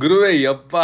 ಗುರುವೇ ಯಪ್ಪ,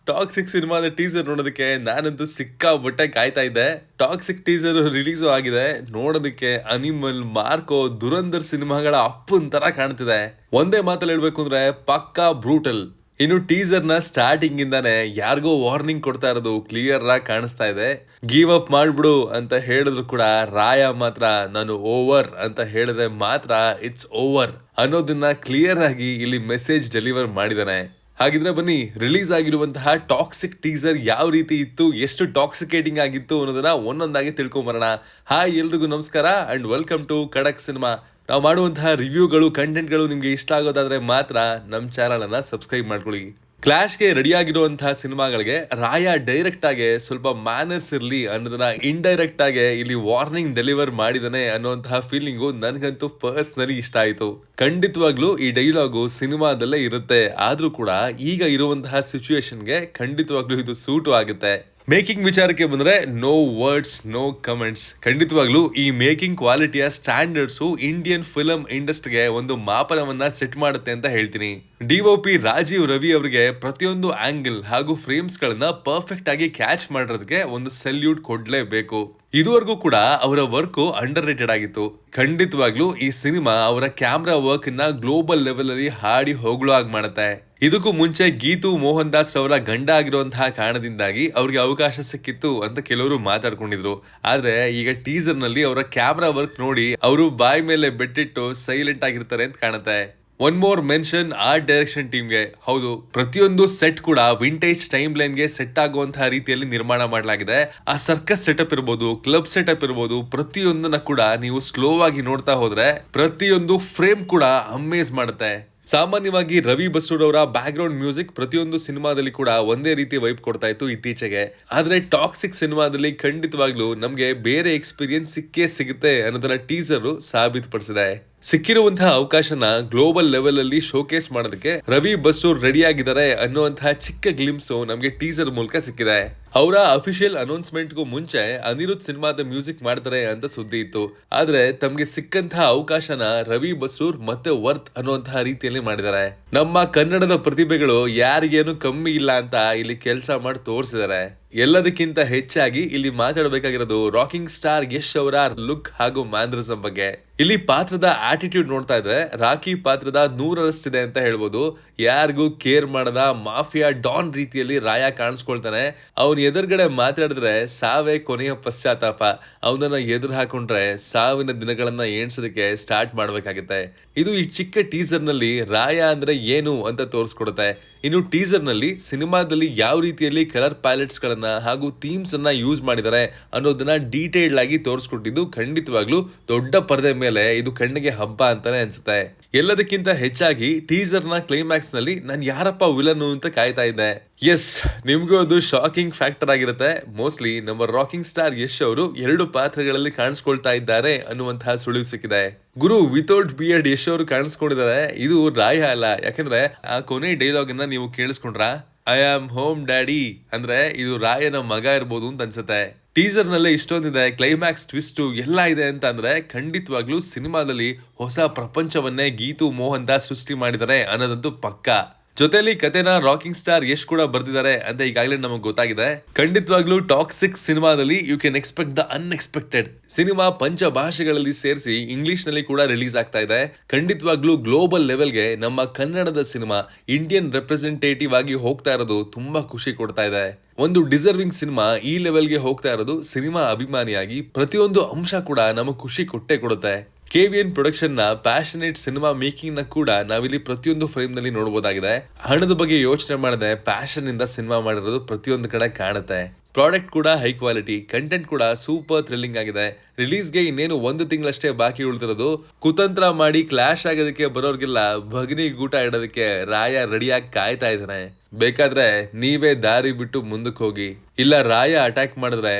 ಟಾಕ್ಸಿಕ್ ಸಿನಿಮಾದ ಟೀಸರ್ ನೋಡೋದಕ್ಕೆ ನಾನಂತೂ ಸಿಕ್ಕಾಪಟ್ಟೆ ಕಾಯ್ತಾ ಇದ್ದೆ. ಟಾಕ್ಸಿಕ್ ಟೀಸರ್ ರಿಲೀಸು ಆಗಿದೆ. ನೋಡೋದಕ್ಕೆ ಅನಿಮಲ್, ಮಾರ್ಕೋ, ದುರಂಧರ್ ಸಿನಿಮಾಗಳ ಅಪ್ಪನ್ ತರ ಕಾಣ್ತಿದೆ. ಒಂದೇ ಮಾತಲ್ಲಿ ಹೇಳ್ಬೇಕು ಅಂದ್ರೆ ಪಕ್ಕಾ ಬ್ರೂಟಲ್. ಇನ್ನು ಟೀಸರ್ ನ ಸ್ಟಾರ್ಟಿಂಗ್ ಇಂದಾನೆ ಯಾರಿಗೋ ವಾರ್ನಿಂಗ್ ಕೊಡ್ತಾ ಇರೋದು ಕ್ಲಿಯರ್ ಆಗಿ ಕಾಣಿಸ್ತಾ ಇದೆ. ಗಿವ್ ಅಪ್ ಮಾಡ್ಬಿಡು ಅಂತ ಹೇಳಿದ್ರು ಕೂಡ ರಾಯ ಮಾತ್ರ ನಾನು ಓವರ್ ಅಂತ ಹೇಳಿದ್ರೆ ಮಾತ್ರ ಇಟ್ಸ್ ಓವರ್ ಅನ್ನೋದನ್ನ ಕ್ಲಿಯರ್ ಆಗಿ ಇಲ್ಲಿ ಮೆಸೇಜ್ ಡೆಲಿವರ್ ಮಾಡಿದಾನೆ. ಹಾಗಿದ್ರೆ ಬನ್ನಿ, ರಿಲೀಸ್ ಆಗಿರುವಂತಹ ಟಾಕ್ಸಿಕ್ ಟೀಸರ್ ಯಾವ ರೀತಿ ಇತ್ತು, ಎಷ್ಟು ಟಾಕ್ಸಿಕೇಟಿಂಗ್ ಆಗಿತ್ತು ಅನ್ನೋದನ್ನ ಒಂದೊಂದಾಗಿ ತಿಳ್ಕೊಂಬರೋಣ. ಹಾಯ್, ಎಲ್ರಿಗೂ ನಮಸ್ಕಾರ ಅಂಡ್ ವೆಲ್ಕಮ್ ಟು ಖಡಕ್ ಸಿನಿಮಾ. ನಾವು ಮಾಡುವಂತಹ ರಿವ್ಯೂಗಳು, ಕಂಟೆಂಟ್ಗಳು ನಿಮ್ಗೆ ಇಷ್ಟ ಆಗೋದಾದ್ರೆ ಮಾತ್ರ ನಮ್ಮ ಚಾನಲ್ ಅನ್ನ ಸಬ್ಸ್ಕ್ರೈಬ್ ಮಾಡ್ಕೊಳ್ಳಿ. ಕ್ಲಾಶ್ಗೆ ರೆಡಿ ಆಗಿರುವಂತಹ ಸಿನಿಮಾಗಳಿಗೆ ರಾಯ ಡೈರೆಕ್ಟ್ ಆಗಿ ಸ್ವಲ್ಪ ಮ್ಯಾನರ್ಸ್ ಇರ್ಲಿ ಅನ್ನೋದನ್ನ ಇಂಡೈರೆಕ್ಟ್ ಆಗಿ ಇಲ್ಲಿ ವಾರ್ನಿಂಗ್ ಡೆಲಿವರ್ ಮಾಡಿದಾನೆ ಅನ್ನುವಂತಹ ಫೀಲಿಂಗು ನನಗಂತೂ ಪರ್ಸನಲಿ ಇಷ್ಟ ಆಯ್ತು. ಖಂಡಿತವಾಗ್ಲೂ ಈ ಡೈಲಾಗು ಸಿನಿಮಾದಲ್ಲೇ ಇರುತ್ತೆ, ಆದ್ರೂ ಕೂಡ ಈಗ ಇರುವಂತಹ ಸಿಚುವೇಶನ್ಗೆ ಖಂಡಿತವಾಗ್ಲೂ ಇದು ಸೂಟು ಆಗುತ್ತೆ. ಮೇಕಿಂಗ್ ವಿಚಾರಕ್ಕೆ ಬಂದ್ರೆ ನೋ ವರ್ಡ್ಸ್, ನೋ ಕಮೆಂಟ್ಸ್. ಖಂಡಿತವಾಗ್ಲೂ ಈ ಮೇಕಿಂಗ್ ಕ್ವಾಲಿಟಿಯ ಸ್ಟ್ಯಾಂಡರ್ಡ್ಸು ಇಂಡಿಯನ್ ಫಿಲಂ ಇಂಡಸ್ಟ್ರಿಗೆ ಒಂದು ಮಾಪನವನ್ನ ಸೆಟ್ ಮಾಡುತ್ತೆ ಅಂತ ಹೇಳ್ತೀನಿ. ಡಿಒಪಿ ರಾಜೀವ್ ರವಿ ಅವರಿಗೆ ಪ್ರತಿಯೊಂದು ಆಂಗಲ್ ಹಾಗೂ ಫ್ರೇಮ್ಸ್ ಗಳನ್ನ ಪರ್ಫೆಕ್ಟ್ ಆಗಿ ಕ್ಯಾಚ್ ಮಾಡೋದಕ್ಕೆ ಒಂದು ಸೆಲ್ಯೂಟ್ ಕೊಡ್ಲೇಬೇಕು. ಇದುವರೆಗೂ ಕೂಡ ಅವರ ವರ್ಕ್ ಅಂಡರ್ ರೇಟೆಡ್ ಆಗಿತ್ತು. ಖಂಡಿತವಾಗ್ಲೂ ಈ ಸಿನಿಮಾ ಅವರ ಕ್ಯಾಮ್ರಾ ವರ್ಕ್ ನ ಗ್ಲೋಬಲ್ ಲೆವೆಲ್ ಅಲ್ಲಿ ಹಾಡಿ ಹೋಗ್ಲೋ ಆಗಿ ಮಾಡುತ್ತೆ. ಇದಕ್ಕೂ ಮುಂಚೆ ಗೀತು ಮೋಹನ್ ದಾಸ್ ಅವರ ಗಂಡ ಆಗಿರುವಂತಹ ಕಾರಣದಿಂದಾಗಿ ಅವ್ರಿಗೆ ಅವಕಾಶ ಸಿಕ್ಕಿತ್ತು ಅಂತ ಕೆಲವರು ಮಾತಾಡ್ಕೊಂಡಿದ್ರು. ಆದ್ರೆ ಈಗ ಟೀಸರ್ ನಲ್ಲಿ ಅವರ ಕ್ಯಾಮ್ರಾ ವರ್ಕ್ ನೋಡಿ ಅವರು ಬಾಯಿ ಮೇಲೆ ಬೆಟ್ಟಿಟ್ಟು ಸೈಲೆಂಟ್ ಆಗಿರ್ತಾರೆ ಅಂತ ಕಾಣುತ್ತೆ. One more mention art direction ಟೀಮ್ಗೆ. ಹೌದು, ಪ್ರತಿಯೊಂದು ಸೆಟ್ ಕೂಡ ವಿಂಟೇಜ್ ಟೈಮ್ ಲೈನ್ ಗೆ ಸೆಟ್ ಆಗುವಂತಹ ರೀತಿಯಲ್ಲಿ ನಿರ್ಮಾಣ ಮಾಡಲಾಗಿದೆ. ಆ ಸರ್ಕಸ್ ಸೆಟಪ್ ಇರ್ಬೋದು, ಕ್ಲಬ್ ಸೆಟಪ್ ಇರ್ಬೋದು, ಪ್ರತಿಯೊಂದನ್ನ ಕೂಡ ನೀವು ಸ್ಲೋ ಆಗಿ ನೋಡ್ತಾ ಹೋದ್ರೆ ಪ್ರತಿಯೊಂದು ಫ್ರೇಮ್ ಕೂಡ ಅಮೇಜ್ ಮಾಡುತ್ತೆ. ಸಾಮಾನ್ಯವಾಗಿ ರವಿ ಬಸ್ರೂರ್ ಅವರ ಬ್ಯಾಕ್ ಗ್ರೌಂಡ್ ಮ್ಯೂಸಿಕ್ ಪ್ರತಿಯೊಂದು ಸಿನಿಮಾದಲ್ಲಿ ಕೂಡ ಒಂದೇ ರೀತಿ ವೈಬ್ ಕೊಡ್ತಾ ಇತ್ತು ಇತ್ತೀಚೆಗೆ. ಆದ್ರೆ ಟಾಕ್ಸಿಕ್ ಸಿನಿಮಾದಲ್ಲಿ ಖಂಡಿತವಾಗ್ಲೂ ನಮ್ಗೆ ಬೇರೆ ಎಕ್ಸ್ಪೀರಿಯನ್ಸ್ ಸಿಕ್ಕೇ ಸಿಗುತ್ತೆ ಅನ್ನೋದನ್ನ ಟೀಸರ್ ಸಾಬೀತುಪಡಿಸಿದೆ. ಸಿಕ್ಕಿರುವಂತಹ ಅವಕಾಶನ ಗ್ಲೋಬಲ್ ಲೆವೆಲ್ ಅಲ್ಲಿ ಶೋಕೇಸ್ ಮಾಡೋದಕ್ಕೆ ರವಿ ಬಸ್ರೂರ್ ರೆಡಿ ಆಗಿದ್ದಾರೆ ಅನ್ನುವಂತಹ ಚಿಕ್ಕ ಗ್ಲಿಮ್ಸ್ ನಮ್ಗೆ ಟೀಸರ್ ಮೂಲಕ ಸಿಕ್ಕಿದೆ. ಅವರ ಅಫಿಷಿಯಲ್ ಅನೌನ್ಸ್ಮೆಂಟ್ಗೂ ಮುಂಚೆ ಅನಿರುದ್ಧ್ ಸಿನಿಮಾದ ಮ್ಯೂಸಿಕ್ ಮಾಡ್ತಾರೆ ಅಂತ ಸುದ್ದಿ ಇತ್ತು. ಆದ್ರೆ ತಮ್ಗೆ ಸಿಕ್ಕಂತಹ ಅವಕಾಶನ ರವಿ ಬಸ್ರೂರ್ ಮತ್ತೆ ವರ್ತ್ ಅನ್ನುವಂತಹ ರೀತಿಯಲ್ಲಿ ಮಾಡಿದ್ದಾರೆ. ನಮ್ಮ ಕನ್ನಡದ ಪ್ರತಿಭೆಗಳು ಯಾರಿಗೇನು ಕಮ್ಮಿ ಇಲ್ಲ ಅಂತ ಇಲ್ಲಿ ಕೆಲಸ ಮಾಡಿ ತೋರಿಸಿದ್ದಾರೆ. ಎಲ್ಲದಕ್ಕಿಂತ ಹೆಚ್ಚಾಗಿ ಇಲ್ಲಿ ಮಾತಾಡಬೇಕಾಗಿರೋದು ರಾಕಿಂಗ್ ಸ್ಟಾರ್ ಯಶ್ ಅವರ ಲುಕ್ ಹಾಗೂ ಮ್ಯಾನರಿಸಂ ಬಗ್ಗೆ. ಇಲ್ಲಿ ಪಾತ್ರದ ಆಟಿಟ್ಯೂಡ್ ನೋಡ್ತಾ ಇದ್ರೆ ರಾಕಿ ಪಾತ್ರದ 100ರಷ್ಟಿದೆ ಅಂತ ಹೇಳ್ಬೋದು. ಯಾರಿಗೂ ಕೇರ್ ಮಾಡದ ಮಾಫಿಯಾ ಡಾನ್ ರೀತಿಯಲ್ಲಿ ರಾಯ ಕಾಣಿಸ್ಕೊಳ್ತಾನೆ. ಅವನ್ ಎದುರುಗಡೆ ಮಾತಾಡಿದ್ರೆ ಸಾವೇ ಕೊನೆಯ ಪಶ್ಚಾತ್ತಾಪ. ಅವನನ್ನ ಎದುರು ಹಾಕೊಂಡ್ರೆ ಸಾವಿನ ದಿನಗಳನ್ನ ಎಣಿಸೋದಕ್ಕೆ ಸ್ಟಾರ್ಟ್ ಮಾಡ್ಬೇಕಾಗುತ್ತೆ. ಇದು ಈ ಚಿಕ್ಕ ಟೀಸರ್ ನಲ್ಲಿ ರಾಯ ಅಂದ್ರೆ ಏನು ಅಂತ ತೋರಿಸ್ಕೊಡುತ್ತೆ. ಇನ್ನು ಟೀಸರ್ ನಲ್ಲಿ ಸಿನಿಮಾದಲ್ಲಿ ಯಾವ ರೀತಿಯಲ್ಲಿ ಕಲರ್ ಪ್ಯಾಲೆಟ್ಸ್ ಗಳನ್ನ ಹಾಗೂ ಥೀಮ್ಸ್ ಅನ್ನ ಯೂಸ್ ಮಾಡಿದ್ದಾರೆ ಅನ್ನೋದನ್ನ ಡೀಟೇಲ್ ಆಗಿ ತೋರಿಸ್ಕೊಟ್ಟಿದ್ದು ಖಂಡಿತವಾಗ್ಲೂ ದೊಡ್ಡ ಪರದೆ ಮೇಲೆ ಇದು ಕಣ್ಣಿಗೆ ಹಬ್ಬ ಅಂತಾನೆ ಅನ್ಸುತ್ತೆ. ಎಲ್ಲದಕ್ಕಿಂತ ಹೆಚ್ಚಾಗಿ ಟೀಸರ್ ನ ಕ್ಲೈಮ್ಯಾಕ್ಸ್ ನಲ್ಲಿ ನಾನು ಯಾರಪ್ಪ ವಿಲನ್ ಅಂತ ಕಾಯ್ತಾ ಇದ್ದೆ. ಎಸ್, ನಿಮ್ಗೂ ಅದು ಶಾಕಿಂಗ್ ಫ್ಯಾಕ್ಟರ್ ಆಗಿರುತ್ತೆ. ಮೋಸ್ಟ್ಲಿ ನಮ್ಮ ರಾಕಿಂಗ್ ಸ್ಟಾರ್ ಯಶ್ ಅವರು 2 ಪಾತ್ರಗಳಲ್ಲಿ ಕಾಣಿಸ್ಕೊಳ್ತಾ ಇದ್ದಾರೆ ಅನ್ನುವಂತಹ ಸುಳಿವು ಸಿಕ್ಕಿದೆ. ಗುರು ವಿತೌಟ್ ಬಿಯರ್ಡ್ ಯಶ್ ಅವರು ಕಾಣಿಸ್ಕೊಂಡಿದ್ದಾರೆ. ಇದು ರಾಯ ಅಲ್ಲ, ಯಾಕಂದ್ರೆ ಆ ಕೊನೆ ಡೈಲಾಗ್ ಅನ್ನ ನೀವು ಕೇಳಿಸ್ಕೊಂಡ್ರ, ಐ ಆಮ್ ಹೋಮ್ ಡ್ಯಾಡಿ ಅಂದ್ರೆ ಇದು ರಾಯನ ಮಗ ಇರ್ಬೋದು ಅಂತ ಅನ್ಸುತ್ತೆ. ಟೀಸರ್ ನಲ್ಲೇ ಇಷ್ಟೊಂದಿದೆ, ಕ್ಲೈಮ್ಯಾಕ್ಸ್ ಟ್ವಿಸ್ಟ್ ಎಲ್ಲ ಇದೆ ಅಂತ ಅಂದ್ರೆ ಖಂಡಿತವಾಗ್ಲೂ ಸಿನಿಮಾದಲ್ಲಿ ಹೊಸ ಪ್ರಪಂಚವನ್ನೇ ಗೀತು ಮೋಹನ್ ದಾಸ್ ಸೃಷ್ಟಿ ಮಾಡಿದ್ದಾರೆ ಅನ್ನೋದಂತೂ ಪಕ್ಕಾ. ಜೊತೆಲಿ ಕತೆನ ರಾಕಿಂಗ್ ಸ್ಟಾರ್ ಯಶ್ ಕೂಡ ಬರ್ದಿದ್ದಾರೆ ಅಂತ ಈಗಾಗಲೇ ನಮಗೆ ಗೊತ್ತಾಗಿದೆ. ಖಂಡಿತವಾಗ್ಲೂ ಟಾಕ್ಸಿಕ್ ಸಿನಿಮಾದಲ್ಲಿ you can expect the unexpected. Cinema ಪಂಚ ಭಾಷೆಗಳಲ್ಲಿ ಸೇರಿಸಿ ಇಂಗ್ಲಿಷ್ ನಲ್ಲಿ ಕೂಡ ರಿಲೀಸ್ ಆಗ್ತಾ ಇದೆ. ಖಂಡಿತವಾಗ್ಲೂ ಗ್ಲೋಬಲ್ ಲೆವೆಲ್ಗೆ ನಮ್ಮ ಕನ್ನಡದ ಸಿನಿಮಾ ಇಂಡಿಯನ್ ರೆಪ್ರೆಸೆಂಟೇಟಿವ್ ಆಗಿ ಹೋಗ್ತಾ ಇರೋದು ತುಂಬಾ ಖುಷಿ ಕೊಡ್ತಾ ಇದೆ. ಒಂದು ಡಿಸರ್ವಿಂಗ್ ಸಿನಿಮಾ ಈ ಲೆವೆಲ್ಗೆ ಹೋಗ್ತಾ ಇರೋದು ಸಿನಿಮಾ ಅಭಿಮಾನಿಯಾಗಿ ಪ್ರತಿಯೊಂದು ಅಂಶ ಕೂಡ ನಮಗೆ ಖುಷಿ ಕೊಟ್ಟೆ ಕೊಡುತ್ತೆ. KVN ಪ್ರೊಡಕ್ಷನ್ ನ ಪ್ಯಾಷನೇಟ್ ಸಿನಿಮಾ ಮೇಕಿಂಗ್ ನ ಕೂಡ ನಾವಿಲ್ಲಿ ಪ್ರತಿಯೊಂದು ಫ್ರೇಮ್ ನಲ್ಲಿ ನೋಡಬಹುದಾಗಿದೆ. ಹಣದ ಬಗ್ಗೆ ಯೋಚನೆ ಮಾಡದೆ ಪ್ಯಾಷನ್ ಇಂದ ಸಿನಿಮಾ ಮಾಡಿರೋದು ಪ್ರತಿಯೊಂದು ಕಡೆ ಕಾಣುತ್ತೆ. ಪ್ರಾಡಕ್ಟ್ ಕೂಡ ಹೈ ಕ್ವಾಲಿಟಿ, ಕಂಟೆಂಟ್ ಕೂಡ ಸೂಪರ್ ಥ್ರಿಲ್ಲಿಂಗ್ ಆಗಿದೆ. ರಿಲೀಸ್ಗೆ ಇನ್ನೇನು 1 ತಿಂಗಳಷ್ಟೇ ಬಾಕಿ ಉಳಿದಿರೋದು. ಕುತಂತ್ರ ಮಾಡಿ ಕ್ಲಾಶ್ ಆಗೋದಕ್ಕೆ ಬರೋರ್ಗೆಲ್ಲ ಭಗನಿ ಗೂಟ ಇಡೋದಕ್ಕೆ ರಾಯ ರೆಡಿಯಾಗಿ ಕಾಯ್ತಾ ಇದ್ದಾನೆ. ಬೇಕಾದ್ರೆ ನೀವೇ ದಾರಿ ಬಿಟ್ಟು ಮುಂದಕ್ಕೆ ಹೋಗಿ. ಇಲ್ಲ ರಾಯ ಅಟ್ಯಾಕ್ ಮಾಡಿದ್ರೆ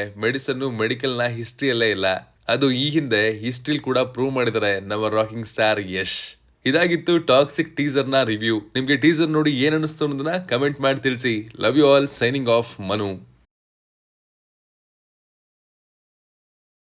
ಮೆಡಿಕಲ್ ನ ಹಿಸ್ಟ್ರಿಯಲ್ಲೇ ಇಲ್ಲ. ಅದು ಈ ಹಿಂದೆ ಹಿಸ್ಟ್ರಿಲ್ ಕೂಡ ಪ್ರೂವ್ ಮಾಡಿದ್ದಾರೆ ನಮ್ಮ ರಾಕಿಂಗ್ ಸ್ಟಾರ್ ಯಶ್. ಇದಾಗಿತ್ತು ಟಾಕ್ಸಿಕ್ ಟೀಸರ್ ನ ರಿವ್ಯೂ. ನಿಮ್ಗೆ ಟೀಸರ್ ನೋಡಿ ಏನ್ ಅನಿಸ್ತು ಅನ್ನೋದನ್ನ ಕಮೆಂಟ್ ಮಾಡಿ ತಿಳಿಸಿ. Love you all. Signing off Manu.